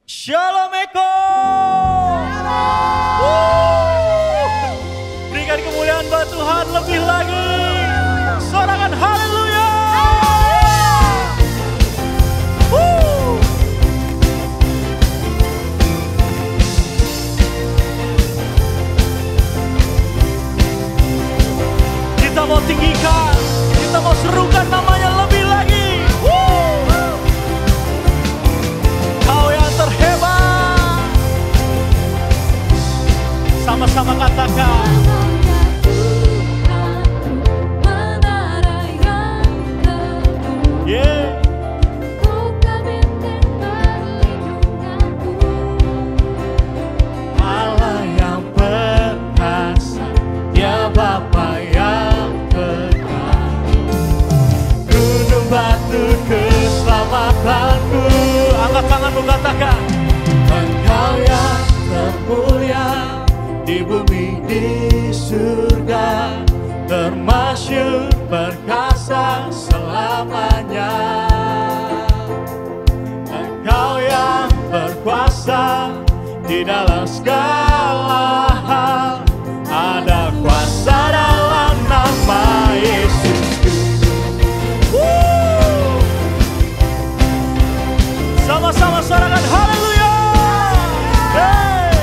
Shalom Eko. Berikan kemuliaan buat Tuhan lebih lagi. Sorakan haleluya. Kita mau tinggikan, kita mau serukan namanya lebih lagi. Kau yang terhebat. Sama-sama katakan. Yeah. Allah yang perkasa, Dia Bapa yang kekal. Gunung batu keselamatanku. Angkat tanganmu katakan. Engkau yang termulia di bumi di surga, termasyur perkasa selamanya. Engkau yang berkuasa di dalam segala hal, ada kuasa dalam nama Yesus. Sama-sama sorakan haleluya. Hey,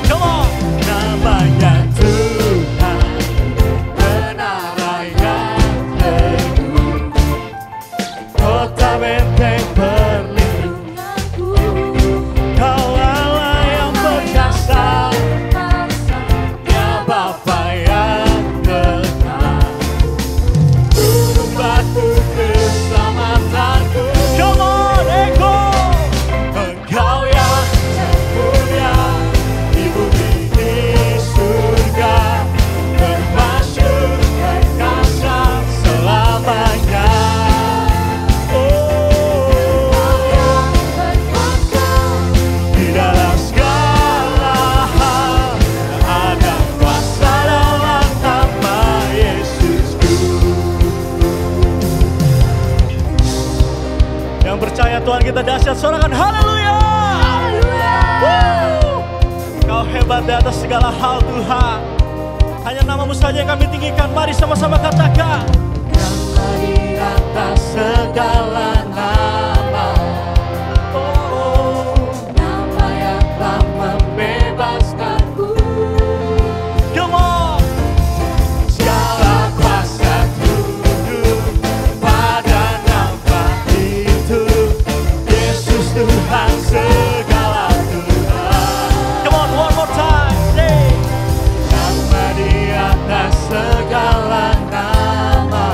come on. Namanya Tuhan menara yang teguh, kota benteng perlindunganku. Kau Allah yang perkasa, Dia Bapa yang kekal. Gunung batu keselamatanku. Come on, Eko. Engkau yang termulia di bumi di surga, termasyur perkasa selamanya. Di dalam segala hal, ada kuasa dalam nama Yesusku. Yang percaya Tuhan kita dahsyat, sorakan haleluya. Kau hebat di atas segala hal Tuhan. Hanya nama-Mu saja yang kami tinggikan. Mari sama-sama katakan. Nama di atas segala nama. Nama yang telah membebaskanku. Come on. Segala kuasa tunduk pada nama itu, Yesus Tuhan segala Tuhan. Come on, one more time. Say. Nama di atas segala nama.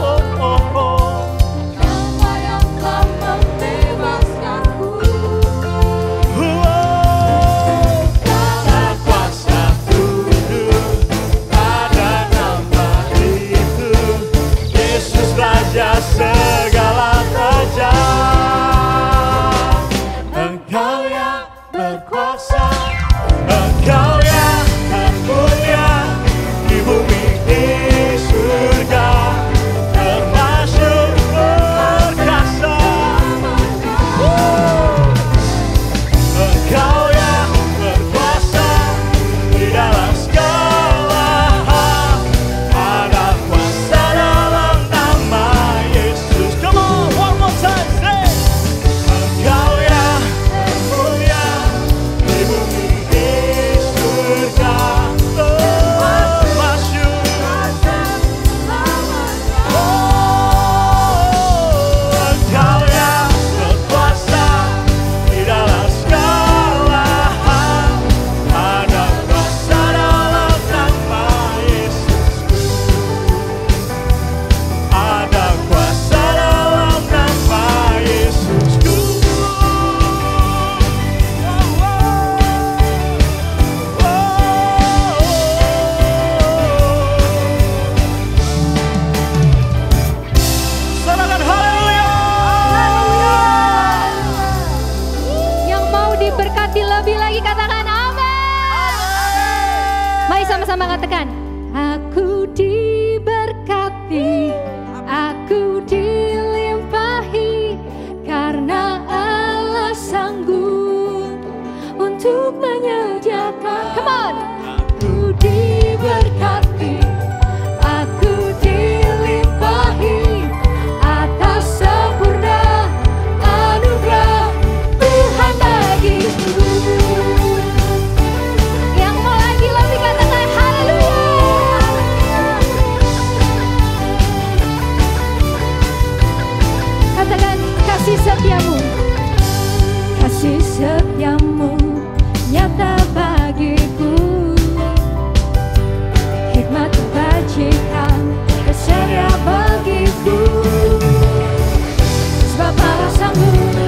Oh, oh, oh. Nama yang telah membebaskanku. Segala kuasa tunduk pada nama itu, Yesus Raja segala kerajaan. Engkau yang berkuasa, Engkau yang termulia di bumi di surga, termasyur perkasa. Engkau yang berkuasa di dalam segala hal, ada kuasa dalam nama Yesus. Come on, one more time, say. Engkau yang termulia di bumi di surga, termasyur. Engkau yang berkuasa di dalam segala hal, ada kuasa dalam nama Yesusku. Ada kuasa dalam nama Yesusku. Sorakan haleluya. Yang mau diberkati lebih lagi katakan amin. Mari sama-sama katakan. Aku diberkati, aku dilimpahi karena kasih setiamu, kasih setiamu nyata bagiku, hikmat kebajikan tersedia bagiku. Sebab Allah sanggup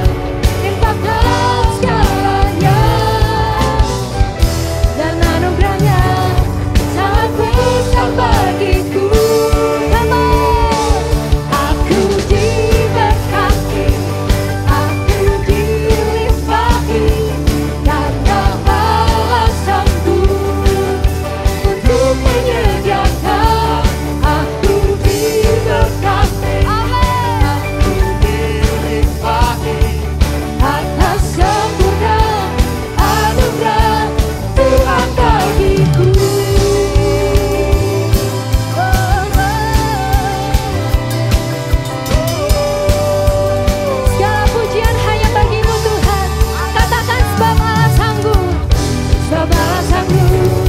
limpahkan segalanya, dan anugerahnya sangat besar bagiku. Aku diberkati, aku dilimpahi, karena Allah sanggup untuk menyediakan. Aku diberkati, aku dilimpahi, atas sempurna anugerah Tuhan bagiku. segala pujian hanya bagimu Tuhan. Katakan sebab Allah sanggup. Sebab Allah sanggup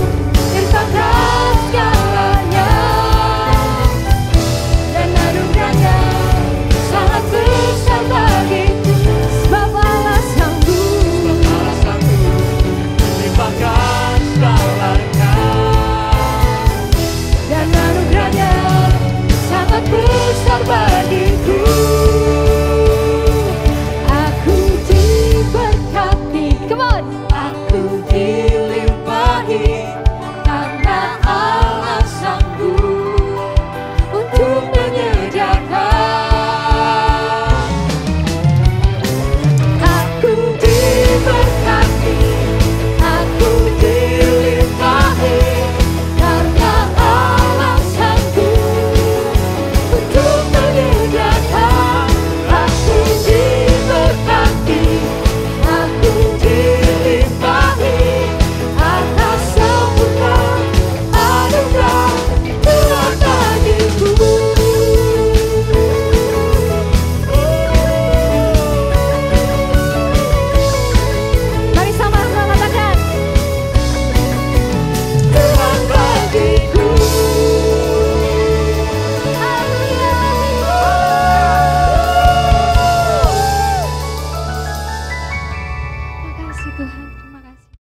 limpahkan segalanya, dan anugerahnya sangat besar bagiku. Sebab Allah sanggup limpahkan segalanya, dan anugerahnya sangat besar bagiku. Aku diberkati, Come on. aku dilimpahi, karena Allah sanggup untuk menyediakan. Aku diberkati, aku dilimpahi, karena Allah sanggup untuk menyediakan. Aku diberkati, aku dilimpahi, atas sempurna anugerah Tuhan bagiku. Mari sama-sama katakan. Tuhan bagiku. Terima kasih Tuhan, terima kasih.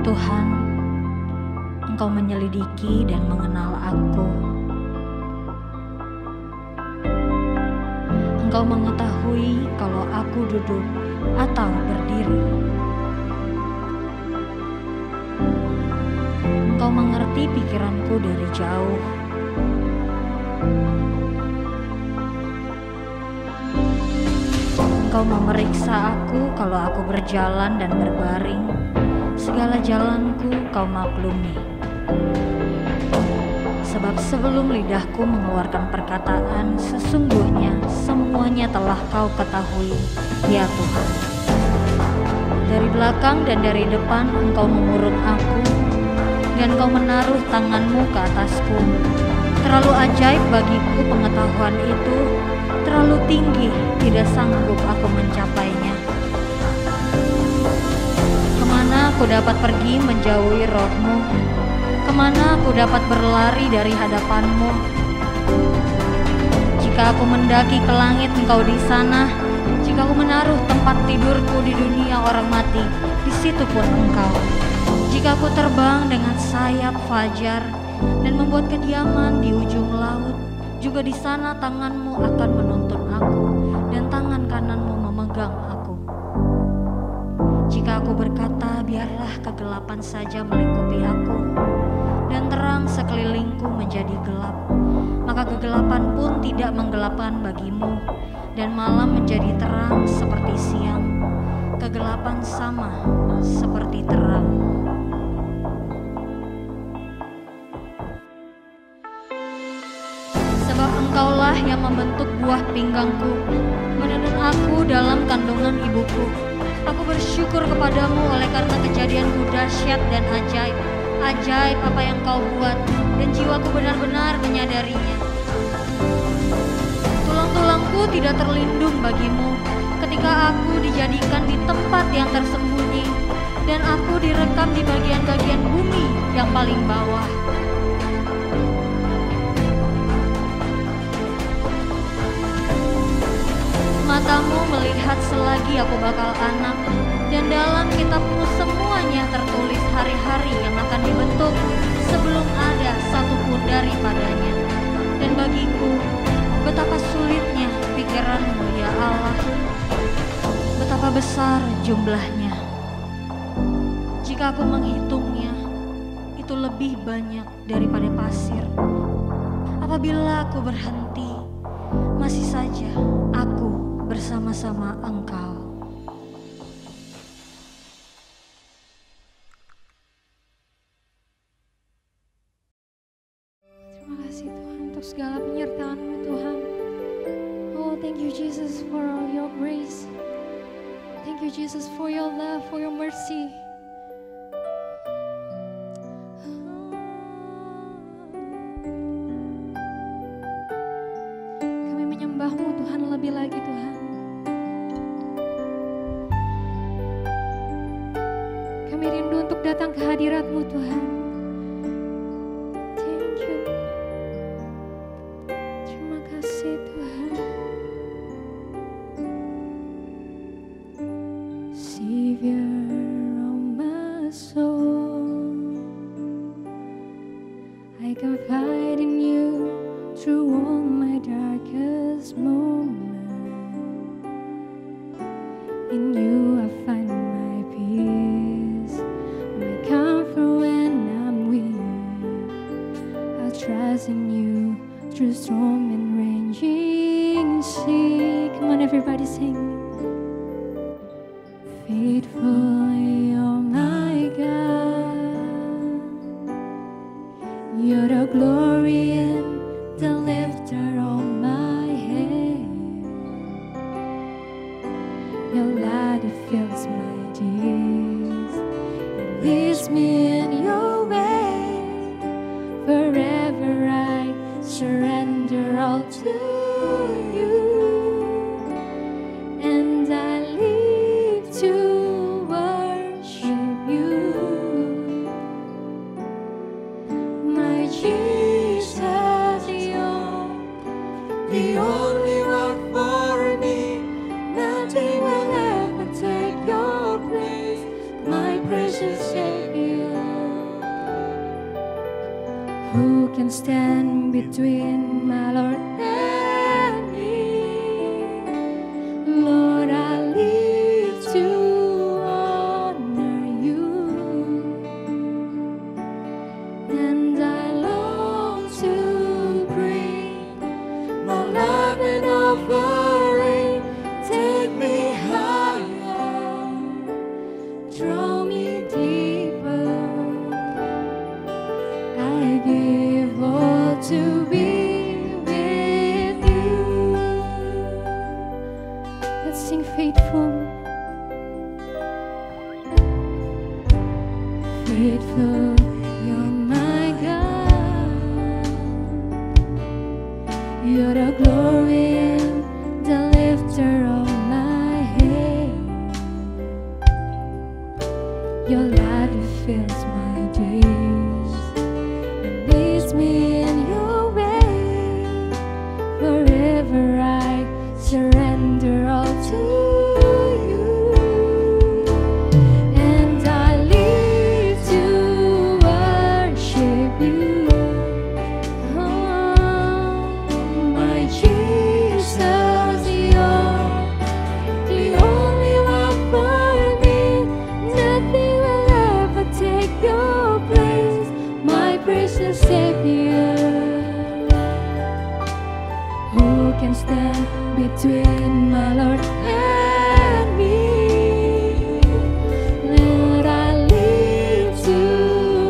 Tuhan, Engkau menyelidiki dan mengenal aku. Engkau mengetahui kalau aku duduk atau berdiri. Engkau mengerti pikiranku dari jauh. Engkau memeriksa aku kalau aku berjalan dan berbaring. Segala jalanku Kau maklumi. Sebab sebelum lidahku mengeluarkan perkataan, sesungguhnya semuanya telah Kau ketahui, ya Tuhan. Dari belakang dan dari depan Engkau mengurung aku, dan Kau menaruh tangan-Mu ke atasku. Terlalu ajaib bagiku pengetahuan itu, terlalu tinggi, tidak sanggup aku mencapainya. Kemana aku dapat pergi menjauhi Roh-Mu? Kemana aku dapat berlari dari hadapan-Mu? Jika aku mendaki ke langit, Engkau di sana. Jika aku menaruh tempat tidurku di dunia orang mati, di situ pun Engkau. Jika aku terbang dengan sayap fajar dan membuat kediaman di ujung laut, juga di sana tangan-Mu akan menuntun aku dan tangan kanan-Mu memegang aku. Jika aku berkata, biarlah kegelapan saja melingkupi aku, dan terang sekelilingku menjadi gelap, maka kegelapan pun tidak menggelapkan bagimu, dan malam menjadi terang seperti siang, kegelapan sama seperti terang. Sebab Engkaulah yang membentuk buah pinggangku, menenun aku dalam kandungan ibuku. Aku bersyukur kepadamu oleh karena kejadianku dahsyat dan ajaib. Ajaib apa yang Kau buat, dan jiwaku benar-benar menyadarinya. Tulang-tulangku tidak terlindung bagimu ketika aku dijadikan di tempat yang tersembunyi, dan aku menetap di bagian-bagian bumi yang paling bawah. Matamu melihat selagi aku bakal anak, dan dalam kitabmu semuanya tertulis hari-hari yang akan dibentuk sebelum ada satupun daripadanya. Dan bagiku, betapa sulitnya pikiranmu ya Allah, betapa besar jumlahnya. Jika aku menghitungnya, itu lebih banyak daripada pasir. Apabila aku berhenti, masih saja aku bersama-sama Engkau. Terima kasih Tuhan untuk segala penyertaan-Mu Tuhan. Oh, thank you Jesus for all your grace. Thank you Jesus for your love, for your mercy. Kami menyembah-Mu Tuhan lebih lagi Tuhan. Kami rindu untuk datang ke hadirat-Mu Tuhan. Thank you. Terima kasih Tuhan. Savior of my soul, I confide in you through all my darkest moments. In you I find my peace, my comfort when I'm weak. I trust in you through storm and raging sea. Come on everybody sing. Faithful, you're my God. You're the glory and the lifter of my head. Your light it fills my days. It leads me in your way. Forever I surrender all to you. And I live to worship you. My Jesus, you're the only one for me. Nothing will ever take your place, my precious Savior. Who can stand between my Lord and me? Lord, I live to honor you, and I long to bring my love and offering. Take me higher, draw me deeper. I give all to be with you. Let's sing faithful. Faithful, you're my God. You're the glory and the lifter of my head. Your light fills my days and leads me in your way. Forever I surrender all to you. And I live to worship you. Oh, my Jesus, you're the only one for me. Nothing will ever take your place, my precious Savior. Who can stand between my Lord and me? Lord, I live to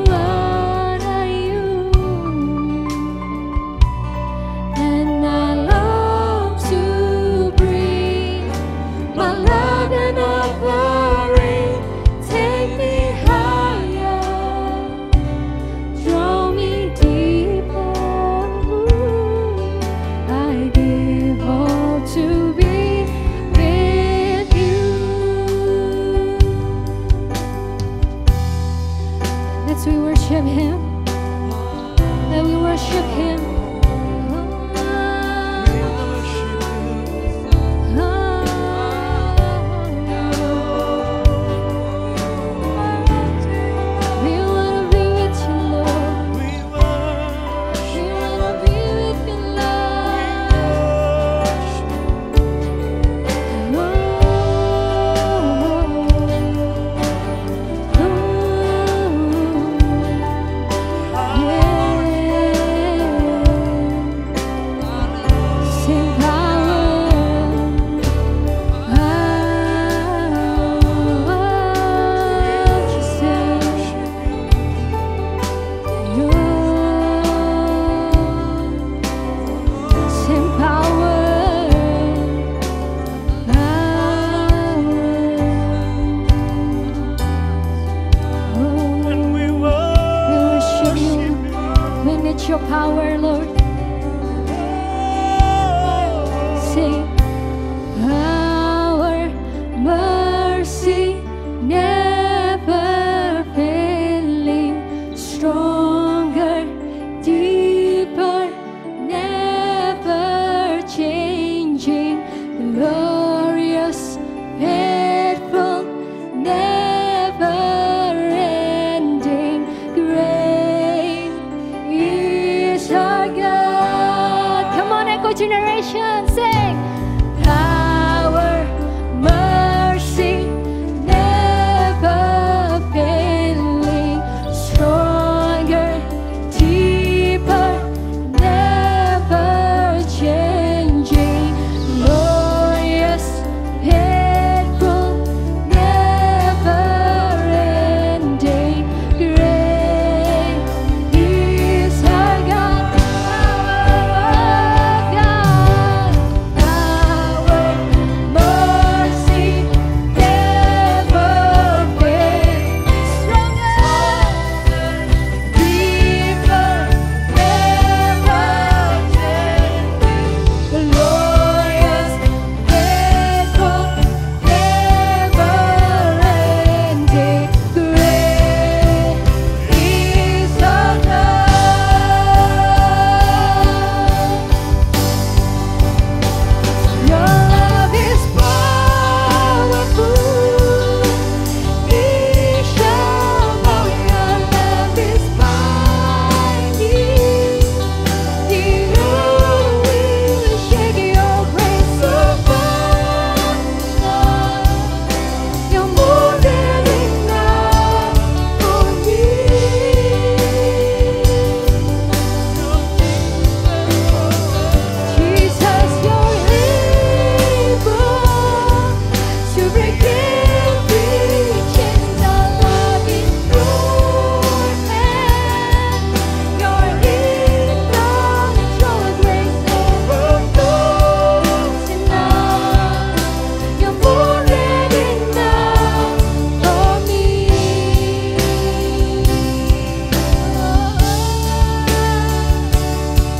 honor you, and I long to bring my love and offering. Take me higher, draw me deeper. I give all to be with As we worship Him, that we worship Him. We wanna be with you, Lord. We wanna be with you, your power, Lord. Sing, power, mercy, never failing, stronger, deeper, never changing, glorious, faithful, never ending, great is our God. Come on, Echo Generation, sing. Power, mercy, never failing, stronger, deeper, never changing, glorious, faithful, never ending, great is our God. Power, mercy, never failing, stronger, deeper, never changing, glorious, faithful, never ending, great is our God. Your love is powerful. We shall know your love is mighty. The earth will shake your grace above. You're more than enough for me. Jesus, you're able to break every chain. Our love is your hand. Your enough, your grace overflows enough. You're more than enough for me.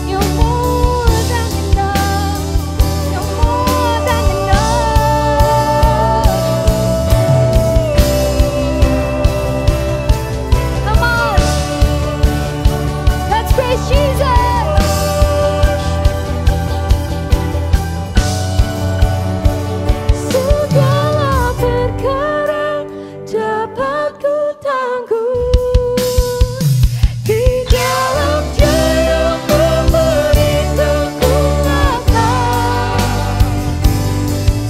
You're more than enough. You're more than enough. Come on, let's praise Jesus. Segala perkara dapat ku tangguh di dalam Dia yang memberi kekuatan.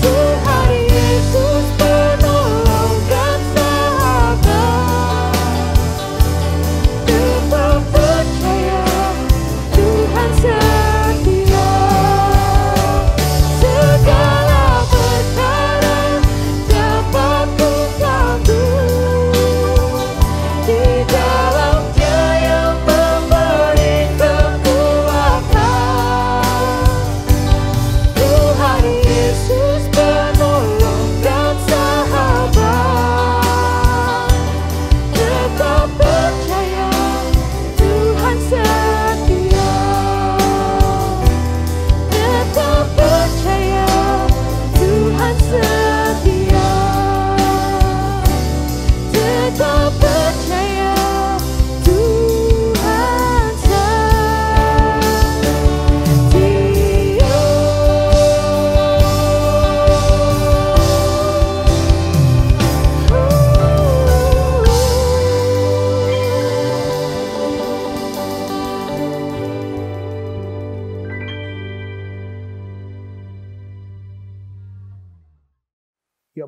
Tuhan Yesus penolong dan sahabat. Tetap percaya Tuhan setia. Segala perkara dapat ku tangguh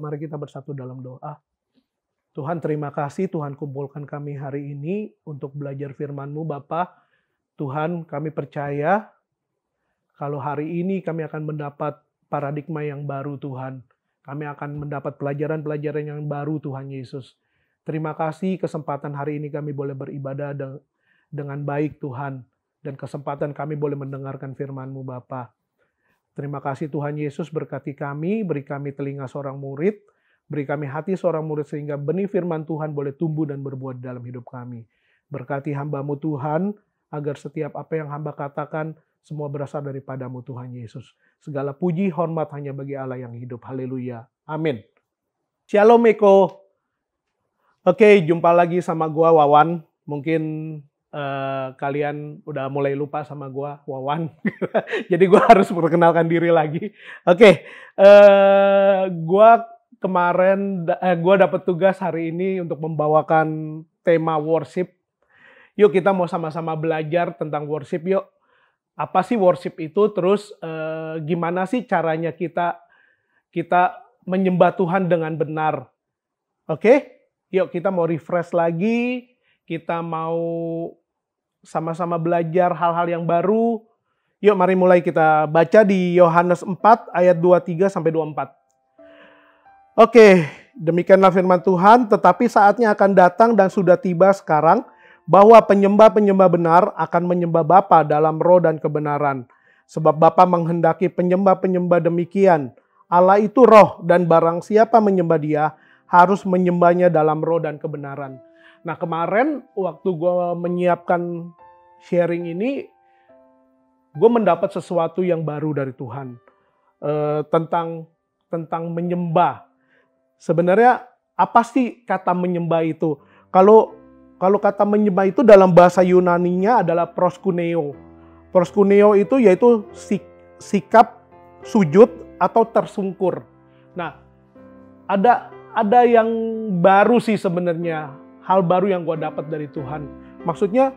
mari kita bersatu dalam doa. Tuhan, terima kasih Tuhan kumpulkan kami hari ini untuk belajar firman-Mu Bapa. Tuhan, kami percaya kalau hari ini kami akan mendapat paradigma yang baru Tuhan. Kami akan mendapat pelajaran-pelajaran yang baru Tuhan Yesus. Terima kasih kesempatan hari ini kami boleh beribadah dengan baik Tuhan. Dan kesempatan kami boleh mendengarkan firman-Mu Bapa. Terima kasih Tuhan Yesus, berkati kami, beri kami telinga seorang murid, beri kami hati seorang murid sehingga benih firman Tuhan boleh tumbuh dan berbuah dalam hidup kami. Berkati hamba-Mu Tuhan, agar setiap apa yang hamba katakan, semua berasal daripada-Mu Tuhan Yesus. Segala puji, hormat hanya bagi Allah yang hidup. Haleluya. Amin. Shalom Eko. Oke, jumpa lagi sama gua Wawan. Mungkin kalian udah mulai lupa sama gua Wawan. Jadi gua harus perkenalkan diri lagi. Oke, gua kemarin gua dapat tugas hari ini untuk membawakan tema worship. Yuk kita mau sama-sama belajar tentang worship yuk. Apa sih worship itu? Terus gimana sih caranya kita menyembah Tuhan dengan benar? Oke? Yuk kita mau refresh lagi. Kita mau sama-sama belajar hal-hal yang baru. Yuk mari mulai kita baca di Yohanes 4 ayat 23 sampai 24. Oke, demikianlah firman Tuhan, tetapi saatnya akan datang dan sudah tiba sekarang bahwa penyembah-penyembah benar akan menyembah Bapa dalam roh dan kebenaran. Sebab Bapa menghendaki penyembah-penyembah demikian. Allah itu roh dan barang siapa menyembah Dia harus menyembahnya dalam roh dan kebenaran. Nah kemarin waktu gue menyiapkan sharing ini, gue mendapat sesuatu yang baru dari Tuhan. Tentang menyembah. Sebenarnya apa sih kata menyembah itu? Kalau kata menyembah itu dalam bahasa Yunaninya adalah proskuneo. Proskuneo itu yaitu sikap sujud atau tersungkur. Nah, ada yang baru sih sebenarnya. Hal baru yang gue dapat dari Tuhan. Maksudnya,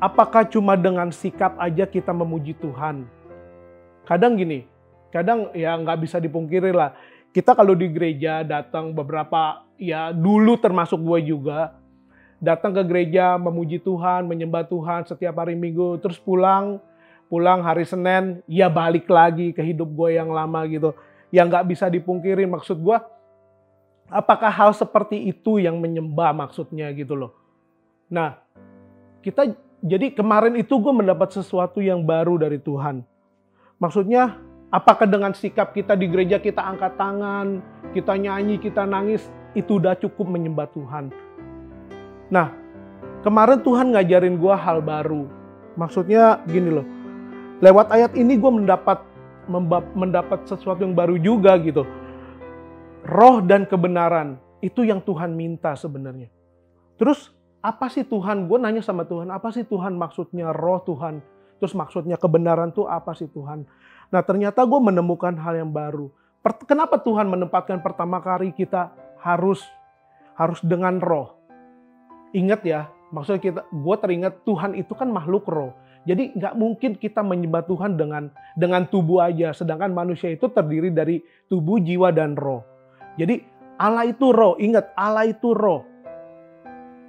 apakah cuma dengan sikap aja kita memuji Tuhan? Kadang gini, kadang ya nggak bisa dipungkiri lah. Kita kalau di gereja datang beberapa, ya dulu termasuk gue juga, datang ke gereja memuji Tuhan, menyembah Tuhan setiap hari Minggu, terus pulang hari Senin, ya balik lagi ke hidup gue yang lama gitu. Ya nggak bisa dipungkiri, maksud gue, apakah hal seperti itu yang menyembah maksudnya gitu loh. Nah, jadi kemarin itu gue mendapat sesuatu yang baru dari Tuhan. Maksudnya, apakah dengan sikap kita di gereja kita angkat tangan, kita nyanyi, kita nangis, itu udah cukup menyembah Tuhan. Nah, kemarin Tuhan ngajarin gue hal baru. Maksudnya gini loh, lewat ayat ini gue mendapat sesuatu yang baru juga gitu. Roh dan kebenaran, itu yang Tuhan minta sebenarnya. Terus apa sih Tuhan? Gue nanya sama Tuhan, apa sih Tuhan maksudnya roh Tuhan? Terus maksudnya kebenaran tuh apa sih Tuhan? Nah ternyata gue menemukan hal yang baru. Kenapa Tuhan menempatkan pertama kali kita harus dengan roh? Ingat ya, maksudnya gue teringat Tuhan itu kan makhluk roh. Jadi nggak mungkin kita menyembah Tuhan dengan tubuh aja. Sedangkan manusia itu terdiri dari tubuh, jiwa, dan roh. Jadi Allah itu roh, ingat Allah itu roh.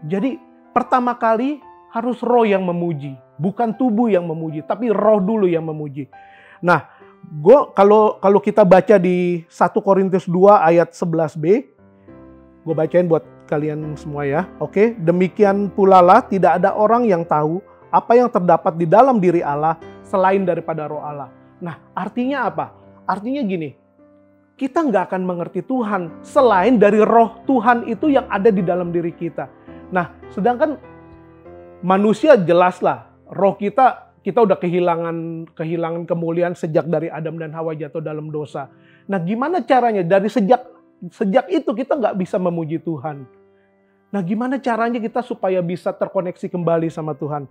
Jadi pertama kali harus roh yang memuji, bukan tubuh yang memuji, tapi roh dulu yang memuji. Nah, kalau kita baca di 1 Korintus 2 ayat 11b, gue bacain buat kalian semua ya. Oke, demikian pula lah tidak ada orang yang tahu apa yang terdapat di dalam diri Allah selain daripada roh Allah. Nah, artinya apa? Artinya gini, kita nggak akan mengerti Tuhan selain dari roh Tuhan itu yang ada di dalam diri kita. Nah, sedangkan manusia jelaslah, roh kita udah kehilangan kemuliaan sejak dari Adam dan Hawa jatuh dalam dosa. Nah, gimana caranya? Dari sejak itu kita nggak bisa memuji Tuhan. Nah, gimana caranya kita supaya bisa terkoneksi kembali sama Tuhan?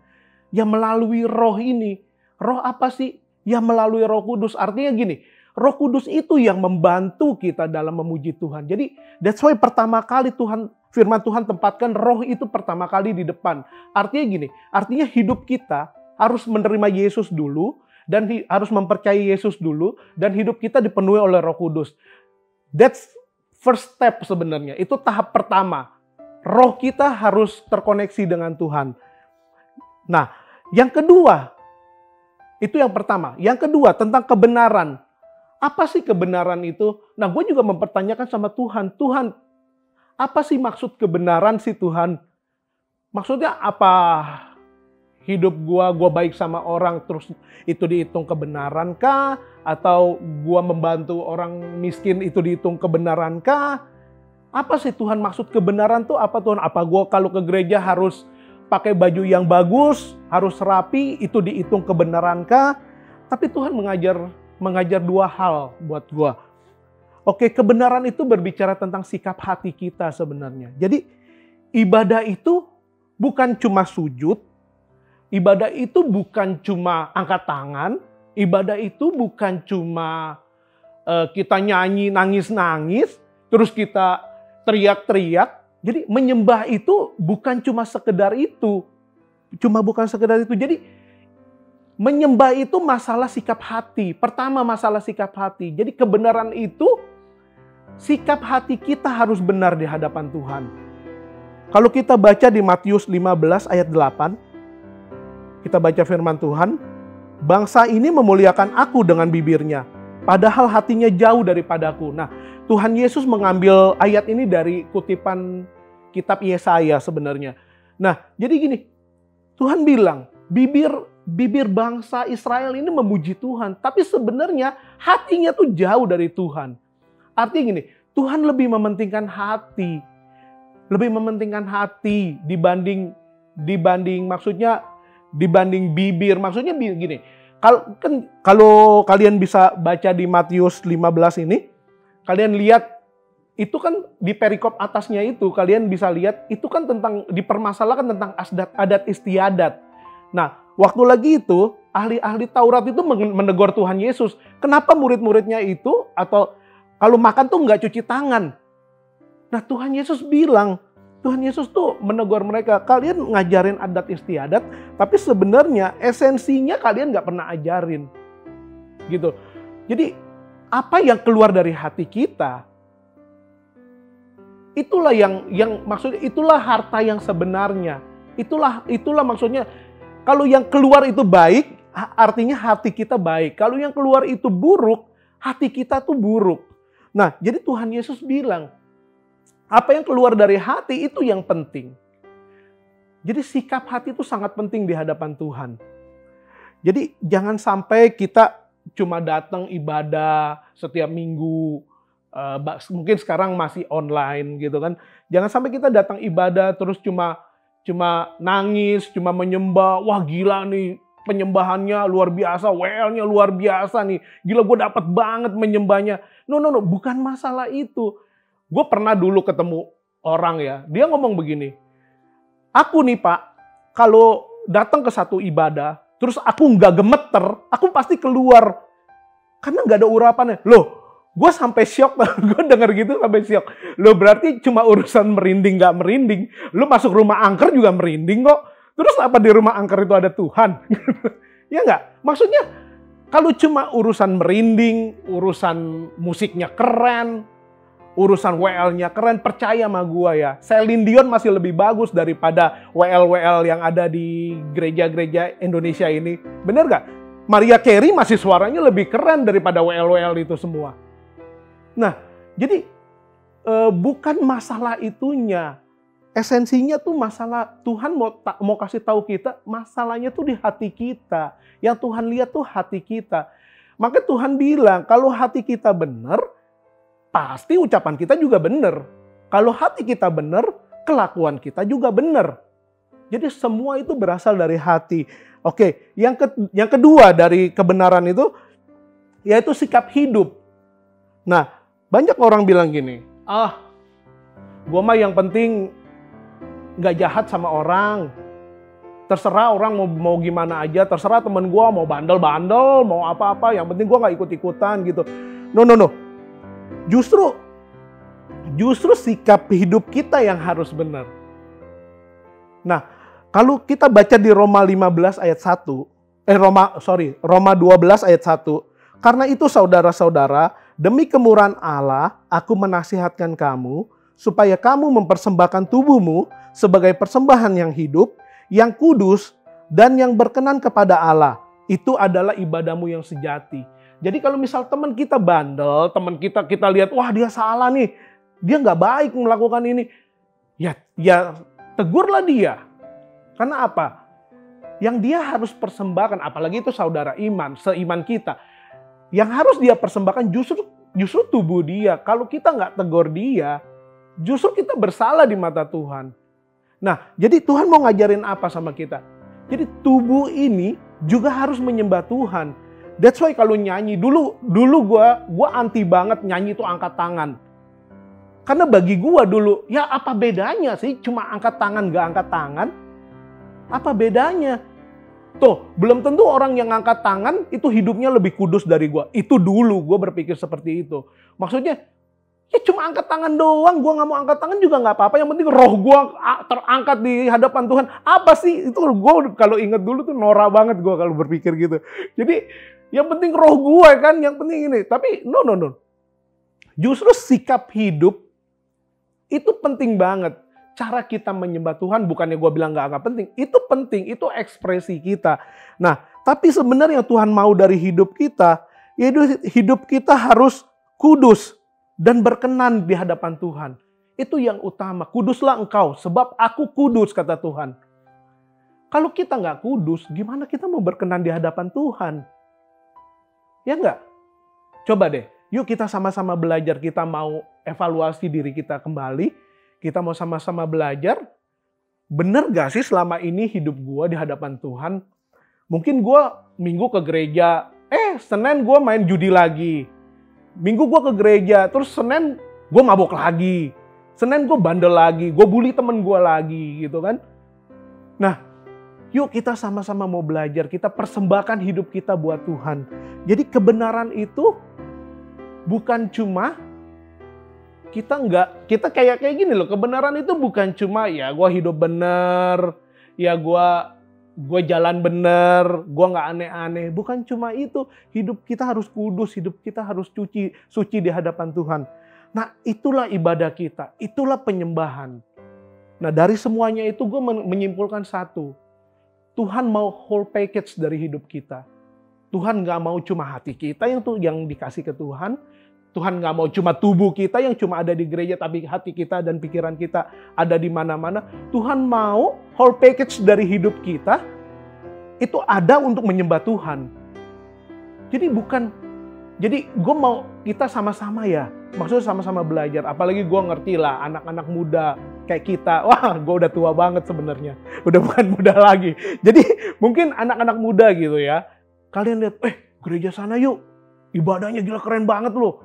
Ya melalui roh ini. Roh apa sih? Ya melalui Roh Kudus. Artinya gini, Roh Kudus itu yang membantu kita dalam memuji Tuhan. Jadi that's why pertama kali firman Tuhan tempatkan roh itu pertama kali di depan. Artinya gini, artinya hidup kita harus menerima Yesus dulu dan harus mempercayai Yesus dulu dan hidup kita dipenuhi oleh Roh Kudus. first step sebenarnya. Itu tahap pertama. Roh kita harus terkoneksi dengan Tuhan. Nah, yang kedua, itu yang pertama. Yang kedua, tentang kebenaran. Apa sih kebenaran itu? Nah, gue juga mempertanyakan sama Tuhan. Tuhan, apa sih maksud kebenaran sih Tuhan? Maksudnya apa? Hidup gue baik sama orang, terus itu dihitung kebenaran kah? Atau gue membantu orang miskin, itu dihitung kebenaran kah? Apa sih Tuhan maksud kebenaran tuh apa Tuhan? Apa gue kalau ke gereja harus pakai baju yang bagus, harus rapi, itu dihitung kebenaran kah? Tapi Tuhan mengajar dua hal buat gue. Oke, kebenaran itu berbicara tentang sikap hati kita sebenarnya. Jadi ibadah itu bukan cuma sujud, ibadah itu bukan cuma angkat tangan, ibadah itu bukan cuma kita nyanyi nangis-nangis, terus kita teriak-teriak. Jadi menyembah itu bukan cuma sekedar itu. Bukan sekedar itu. Jadi menyembah itu masalah sikap hati. Pertama masalah sikap hati. Jadi kebenaran itu sikap hati kita harus benar di hadapan Tuhan. Kalau kita baca di Matius 15 ayat 8. Kita baca firman Tuhan. Bangsa ini memuliakan aku dengan bibirnya, padahal hatinya jauh daripadaku. Nah, Tuhan Yesus mengambil ayat ini dari kutipan kitab Yesaya sebenarnya. Nah, jadi gini, Tuhan bilang, bibir bangsa Israel ini memuji Tuhan, tapi sebenarnya hatinya tuh jauh dari Tuhan. Artinya gini, Tuhan lebih mementingkan hati. Lebih mementingkan hati dibanding bibir. Maksudnya gini, kalau kalian bisa baca di Matius 15 ini, kalian lihat itu kan di perikop atasnya itu, kalian bisa lihat itu kan tentang dipermasalahkan tentang adat istiadat. Nah, waktu lagi itu ahli-ahli Taurat itu menegur Tuhan Yesus. Kenapa murid-muridnya itu atau kalau makan tuh nggak cuci tangan? Nah, Tuhan Yesus tuh menegur mereka, kalian ngajarin adat istiadat, tapi sebenarnya esensinya kalian nggak pernah ajarin, gitu. Jadi apa yang keluar dari hati kita, itulah yang maksudnya itulah harta yang sebenarnya. Itulah maksudnya. Kalau yang keluar itu baik, artinya hati kita baik. Kalau yang keluar itu buruk, hati kita tuh buruk. Nah, jadi Tuhan Yesus bilang, apa yang keluar dari hati itu yang penting. Jadi sikap hati itu sangat penting di hadapan Tuhan. Jadi jangan sampai kita cuma datang ibadah setiap minggu, mungkin sekarang masih online gitu kan. Jangan sampai kita datang ibadah terus cuma nangis, cuma menyembah. Wah gila nih penyembahannya luar biasa, WL-nya luar biasa nih. Gila gue dapat banget menyembahnya. No, bukan masalah itu. Gue pernah dulu ketemu orang ya, dia ngomong begini. Aku nih Pak, kalau datang ke satu ibadah, terus aku nggak gemeter, aku pasti keluar. Karena nggak ada urapannya. Loh, gue sampai syok, gue denger gitu sampai syok. Loh berarti cuma urusan merinding nggak merinding. Lo masuk rumah angker juga merinding kok. Terus apa di rumah angker itu ada Tuhan? Ya nggak? Maksudnya kalau cuma urusan merinding, urusan musiknya keren, urusan WL-nya keren, percaya sama gue ya. Celine Dion masih lebih bagus daripada WL yang ada di gereja-gereja Indonesia ini. Bener gak? Maria Carey masih suaranya lebih keren daripada WL itu semua. Nah, jadi bukan masalah itunya. Esensinya tuh masalah Tuhan mau kasih tahu kita, masalahnya tuh di hati kita. Yang Tuhan lihat tuh hati kita. Maka Tuhan bilang, kalau hati kita benar, pasti ucapan kita juga benar. Kalau hati kita benar, kelakuan kita juga benar. Jadi semua itu berasal dari hati. Oke, yang kedua dari kebenaran itu, yaitu sikap hidup. Nah, banyak orang bilang gini, gua mah yang penting gak jahat sama orang. Terserah orang mau gimana aja, terserah temen gua mau bandel-bandel, mau apa-apa, yang penting gua gak ikut-ikutan gitu. No. Justru sikap hidup kita yang harus benar. Nah, kalau kita baca di Roma 15 ayat 1, Roma 12 ayat 1, karena itu saudara-saudara, Demi kemurahan Allah, aku menasihatkan kamu supaya kamu mempersembahkan tubuhmu sebagai persembahan yang hidup, yang kudus, dan yang berkenan kepada Allah. Itu adalah ibadahmu yang sejati. Jadi kalau misal teman kita bandel, teman kita lihat, wah dia salah nih, dia nggak baik melakukan ini, ya tegurlah dia. Karena apa? Yang dia harus persembahkan, apalagi itu saudara iman, seiman kita, yang harus dia persembahkan justru tubuh dia. Kalau kita nggak tegur dia, justru kita bersalah di mata Tuhan. Nah, jadi Tuhan mau ngajarin apa sama kita? Jadi tubuh ini juga harus menyembah Tuhan. That's why kalau nyanyi, dulu gua anti banget nyanyi itu angkat tangan. Karena bagi gua dulu, ya apa bedanya sih cuma angkat tangan gak angkat tangan? Apa bedanya? Tuh, belum tentu orang yang angkat tangan itu hidupnya lebih kudus dari gua. Itu dulu gua berpikir seperti itu. Maksudnya, ya cuma angkat tangan doang, gua nggak mau angkat tangan juga nggak apa-apa. Yang penting roh gua terangkat di hadapan Tuhan. Apa sih? Itu gua kalau inget dulu tuh norak banget gua kalau berpikir gitu. Jadi yang penting roh gua kan, yang penting ini. Tapi no. Justru sikap hidup itu penting banget. Cara kita menyembah Tuhan, bukannya gue bilang nggak penting. Itu penting, itu ekspresi kita. Nah, tapi sebenarnya yang Tuhan mau dari hidup kita, yaitu hidup kita harus kudus dan berkenan di hadapan Tuhan. Itu yang utama. Kuduslah engkau, sebab aku kudus, kata Tuhan. Kalau kita nggak kudus, gimana kita mau berkenan di hadapan Tuhan? Ya nggak? Coba deh, yuk kita sama-sama belajar. Kita mau evaluasi diri kita kembali. Kita mau sama-sama belajar, bener gak sih selama ini hidup gue di hadapan Tuhan? Mungkin gue minggu ke gereja, Senin gue main judi lagi. Minggu gue ke gereja, terus Senin gue mabok lagi. Senin gue bandel lagi, gue bully temen gue lagi gitu kan. Nah, yuk kita sama-sama mau belajar, kita persembahkan hidup kita buat Tuhan. Jadi kebenaran itu bukan cuma kita kayak gini loh, kebenaran itu bukan cuma ya gue hidup bener, ya gue jalan bener, gue nggak aneh-aneh. Bukan cuma itu, hidup kita harus kudus, hidup kita harus suci di hadapan Tuhan. Nah itulah ibadah kita, itulah penyembahan. Nah dari semuanya itu gue menyimpulkan satu, Tuhan mau whole package dari hidup kita. Tuhan nggak mau cuma hati kita yang dikasih ke Tuhan. Tuhan nggak mau cuma tubuh kita yang cuma ada di gereja, tapi hati kita dan pikiran kita ada di mana-mana. Tuhan mau whole package dari hidup kita itu ada untuk menyembah Tuhan. Jadi gue mau kita sama-sama ya, maksudnya sama-sama belajar. Apalagi gue ngerti lah anak-anak muda kayak kita. Wah, gue udah tua banget sebenarnya, udah bukan muda lagi. Jadi mungkin anak-anak muda gitu ya, kalian lihat, gereja sana yuk, ibadahnya gila keren banget loh.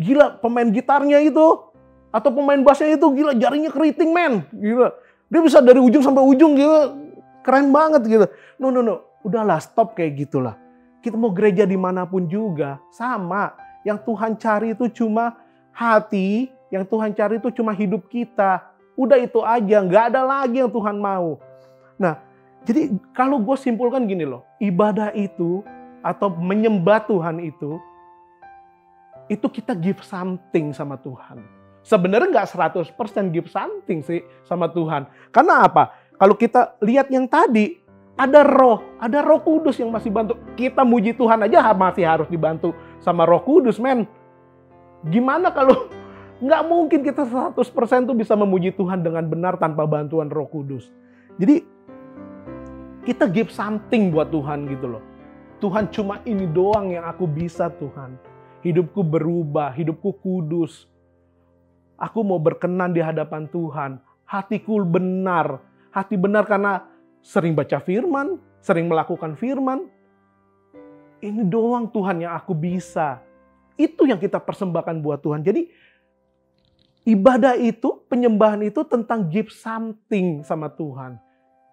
Gila pemain gitarnya itu atau pemain bassnya itu gila jarinya keriting men, gila. Dia bisa dari ujung sampai ujung gila, keren banget gitu. No, udahlah stop kayak gitulah. Kita mau gereja dimanapun juga sama. Yang Tuhan cari itu cuma hati, yang Tuhan cari itu cuma hidup kita. Udah itu aja, nggak ada lagi yang Tuhan mau. Nah, jadi kalau gue simpulkan gini loh, ibadah itu atau menyembah Tuhan itu kita give something sama Tuhan. Sebenarnya nggak 100% give something sih sama Tuhan. Karena apa? Kalau kita lihat yang tadi, ada roh kudus yang masih bantu. Kita muji Tuhan aja masih harus dibantu sama roh kudus, men. Gimana kalau nggak mungkin kita 100% tuh bisa memuji Tuhan dengan benar tanpa bantuan roh kudus. Jadi kita give something buat Tuhan gitu loh. Tuhan cuma ini doang yang aku bisa Tuhan. Hidupku berubah, hidupku kudus. Aku mau berkenan di hadapan Tuhan. Hatiku benar. Hati benar karena sering baca firman, sering melakukan firman. Ini doang Tuhan yang aku bisa. Itu yang kita persembahkan buat Tuhan. Jadi ibadah itu, penyembahan itu tentang give something sama Tuhan.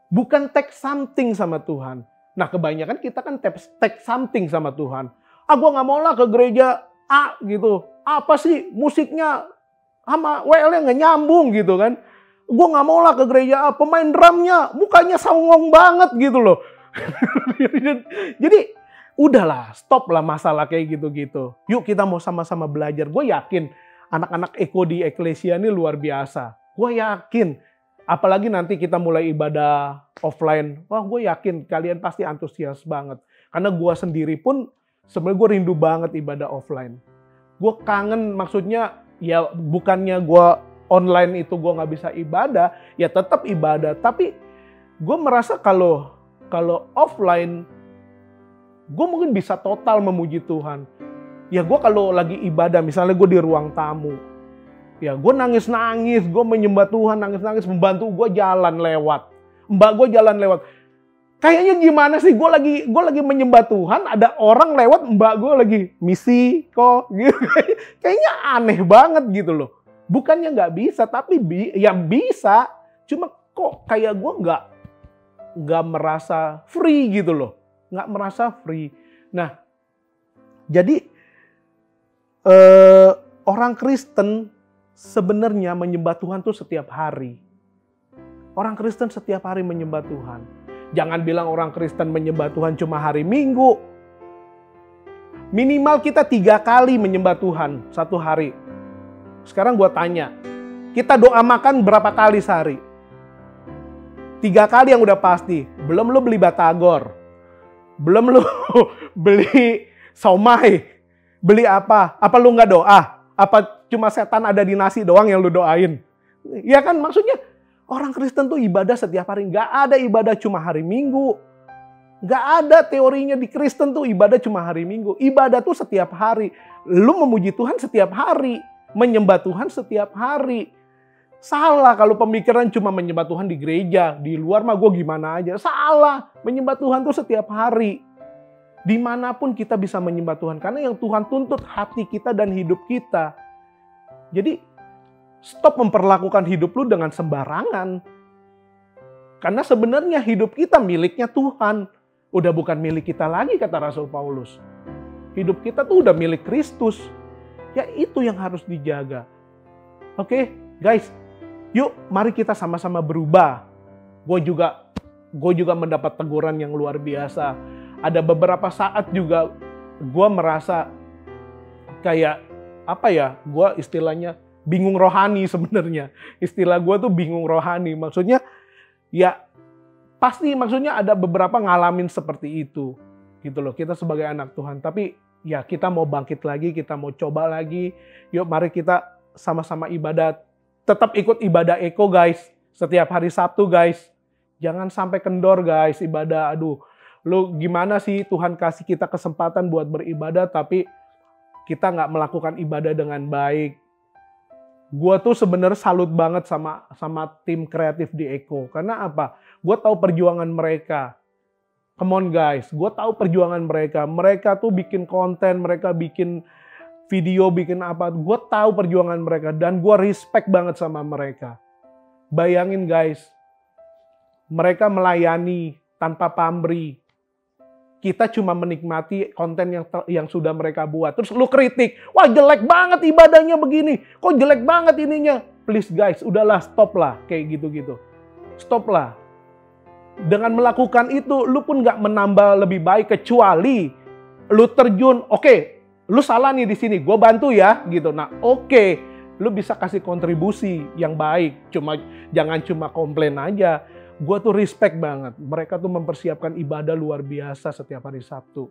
Bukan take something sama Tuhan. Nah kebanyakan kita kan take something sama Tuhan. Gue gak mau lah ke gereja A gitu. Apa sih musiknya sama WL-nya gak nyambung gitu kan. Gue gak mau lah ke gereja A. Pemain drumnya mukanya songong banget gitu loh. Jadi udahlah, stop lah masalah kayak gitu-gitu. Yuk kita mau sama-sama belajar. Gue yakin anak-anak Eko di Eklesia ini luar biasa. Gue yakin. Apalagi nanti kita mulai ibadah offline. Wah, gue yakin kalian pasti antusias banget. Karena gue sendiri pun sebenarnya gue rindu banget ibadah offline. Gue kangen, maksudnya ya bukannya gue online itu gue nggak bisa ibadah, ya tetap ibadah. Tapi gue merasa kalau offline, gue mungkin bisa total memuji Tuhan. Ya gue kalau lagi ibadah, misalnya gue di ruang tamu, ya gue nangis-nangis, gue menyembah Tuhan, nangis-nangis, membantu gue jalan lewat. Mbak gue jalan lewat. Kayaknya gimana sih, gue lagi menyembah Tuhan, ada orang lewat, mbak gue lagi misi kok. Gitu. Kayaknya aneh banget gitu loh. Bukannya nggak bisa, tapi ya bisa. Cuma kok kayak gue nggak merasa free gitu loh. Nggak merasa free. Nah, jadi orang Kristen sebenarnya menyembah Tuhan tuh setiap hari. Orang Kristen setiap hari menyembah Tuhan. Jangan bilang orang Kristen menyembah Tuhan cuma hari Minggu. Minimal kita 3 kali menyembah Tuhan satu hari. Sekarang gue tanya, kita doa makan berapa kali sehari? 3 kali yang udah pasti. Belum lu beli batagor. Belum lu beli somai. Beli apa? Apa lu nggak doa? Apa cuma setan ada di nasi doang yang lu doain? Ya kan, maksudnya orang Kristen tuh ibadah setiap hari. Nggak ada ibadah cuma hari Minggu. Nggak ada teorinya di Kristen tuh ibadah cuma hari Minggu. Ibadah tuh setiap hari. Lu memuji Tuhan setiap hari. Menyembah Tuhan setiap hari. Salah kalau pemikiran cuma menyembah Tuhan di gereja. Di luar mah gue gimana aja. Salah. Menyembah Tuhan tuh setiap hari. Dimanapun kita bisa menyembah Tuhan. Karena yang Tuhan tuntut hati kita dan hidup kita. Jadi stop memperlakukan hidup lu dengan sembarangan. Karena sebenarnya hidup kita miliknya Tuhan. Udah bukan milik kita lagi, kata Rasul Paulus. Hidup kita tuh udah milik Kristus. Ya itu yang harus dijaga. Oke, guys. Yuk mari kita sama-sama berubah. Gue juga mendapat teguran yang luar biasa. Ada beberapa saat juga gue merasa kayak gue istilahnya bingung rohani sebenarnya. Istilah gue tuh bingung rohani. Maksudnya ya pasti maksudnya ada beberapa ngalamin seperti itu. Gitu loh, kita sebagai anak Tuhan. Tapi ya kita mau bangkit lagi, kita mau coba lagi. Yuk mari kita sama-sama ibadah. Tetap ikut ibadah Eko guys. Setiap hari Sabtu guys. Jangan sampai kendor guys ibadah. Aduh, lu gimana sih Tuhan kasih kita kesempatan buat beribadah tapi kita nggak melakukan ibadah dengan baik. Gue tuh sebenarnya salut banget sama tim kreatif di Eko. Karena apa? Gue tahu perjuangan mereka. Come on guys, gue tahu perjuangan mereka. Mereka tuh bikin konten, mereka bikin video, bikin apa. Gue tahu perjuangan mereka dan gue respect banget sama mereka. Bayangin guys, mereka melayani tanpa pamrih. Kita cuma menikmati konten yang sudah mereka buat. Terus lu kritik, wah jelek banget ibadahnya begini. Kok jelek banget ininya? Please guys, udahlah stop lah kayak gitu-gitu. Stop lah. Dengan melakukan itu, lu pun gak menambah lebih baik kecuali lu terjun. Oke, lu salah nih di sini, gue bantu ya gitu. Nah oke, lu bisa kasih kontribusi yang baik. Jangan cuma komplain aja. Gue tuh respect banget. Mereka tuh mempersiapkan ibadah luar biasa setiap hari Sabtu.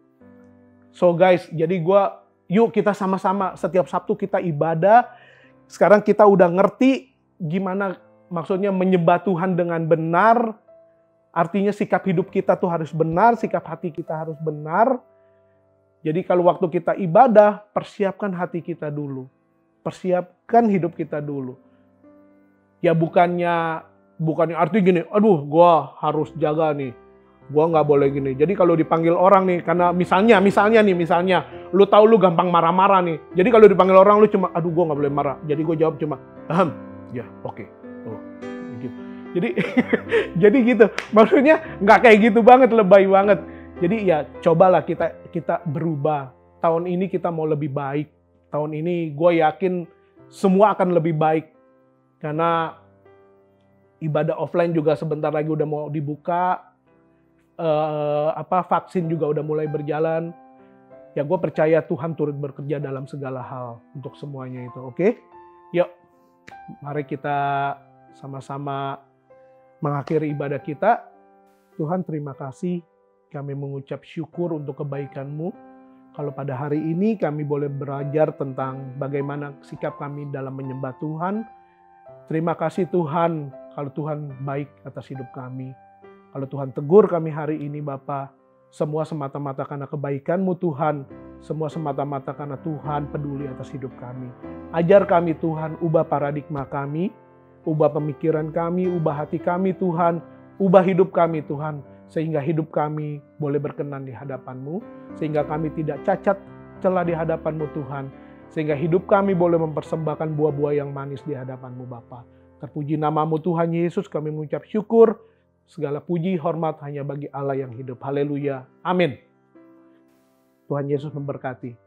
So guys, jadi yuk kita sama-sama setiap Sabtu kita ibadah. Sekarang kita udah ngerti gimana maksudnya menyembah Tuhan dengan benar. Artinya sikap hidup kita tuh harus benar, sikap hati kita harus benar. Jadi kalau waktu kita ibadah, persiapkan hati kita dulu. Persiapkan hidup kita dulu. Ya bukannya arti gini, aduh gue harus jaga nih, gue nggak boleh gini. Jadi kalau dipanggil orang nih, karena misalnya, lu tahu lu gampang marah-marah nih. Jadi kalau dipanggil orang lu cuma, aduh gue nggak boleh marah. Jadi gue jawab cuma, ya oke. Oh, gitu. Jadi, jadi gitu. Maksudnya nggak kayak gitu banget, lebay banget. Jadi ya cobalah kita berubah. Tahun ini kita mau lebih baik. Tahun ini gue yakin semua akan lebih baik. Karena ibadah offline juga sebentar lagi udah mau dibuka. vaksin juga udah mulai berjalan. Ya gue percaya Tuhan turut bekerja dalam segala hal untuk semuanya itu. Oke? Yuk, mari kita sama-sama mengakhiri ibadah kita. Tuhan, terima kasih. Kami mengucap syukur untuk kebaikan-Mu. Kalau pada hari ini kami boleh belajar tentang bagaimana sikap kami dalam menyembah Tuhan. Terima kasih Tuhan, kalau Tuhan baik atas hidup kami. Kalau Tuhan tegur kami hari ini Bapa, semua semata-mata karena kebaikan-Mu Tuhan. Semua semata-mata karena Tuhan peduli atas hidup kami. Ajar kami Tuhan, ubah paradigma kami, ubah pemikiran kami, ubah hati kami Tuhan, ubah hidup kami Tuhan, sehingga hidup kami boleh berkenan di hadapan-Mu, sehingga kami tidak cacat celah di hadapan-Mu Tuhan, sehingga hidup kami boleh mempersembahkan buah-buah yang manis di hadapan-Mu Bapa. Terpuji nama-Mu Tuhan Yesus, kami mengucap syukur, segala puji hormat hanya bagi Allah yang hidup. Haleluya. Amin. Tuhan Yesus memberkati.